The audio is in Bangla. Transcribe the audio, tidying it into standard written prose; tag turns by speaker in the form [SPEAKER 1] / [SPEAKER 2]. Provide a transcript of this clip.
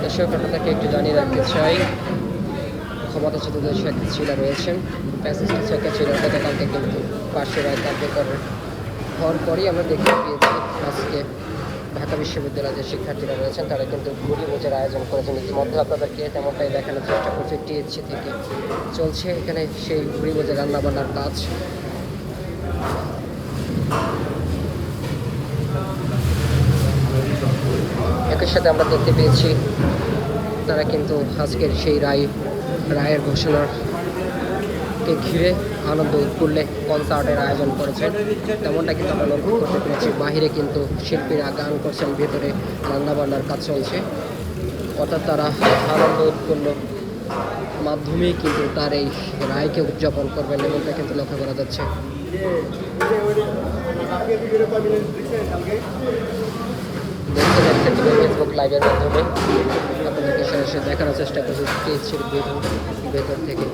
[SPEAKER 1] দর্শক আপনাদেরকে একটু জানিয়ে রাখতে চাই, ক্ষমতাচ্যুত শেখ হাসিনা রয়েছেন, ফ্যাসিস্ট শেখ হাসিনা গতকালকে কিন্তু ফাঁসি রায় কার্যকর হওয়ার পরেই আমরা দেখতে পেয়েছি আজকে ঢাকা বিশ্ববিদ্যালয়ের যে শিক্ষার্থীরা রয়েছেন তারা কিন্তু ভুরিভোজের আয়োজন করেছেন। ইতিমধ্যে আপনাদেরকে তেমনটাই দেখানোর চেষ্টা করছে, টিএসসি থেকে চলছে এখানে সেই ভুরিভোজের রান্নাবান্নার কাজ। একই সাথে আমরা দেখতে পেয়েছি তারা কিন্তু আজকের সেই রায়ের ঘোষণাকে ঘিরে আনন্দ উৎফুল্লে কনসার্টের আয়োজন করেছেন, তেমনটা কিন্তু আমরা লক্ষ্য করতে পেরেছি। বাহিরে কিন্তু শিল্পীরা গান করছেন, ভেতরে রান্নাবান্নার কাজ চলছে, অর্থাৎ তারা আনন্দ উৎফুল্ল মাধ্যমেই কিন্তু তার এই রায়কে উদযাপন করবেন, এমনটা কিন্তু লক্ষ্য করা যাচ্ছে। দেখতে দেখতে ফেসবুক লাইভের মাধ্যমে আপনাদেরকে সরাসরি দেখানোর চেষ্টা করছি টিএসসির ভেতর থেকে।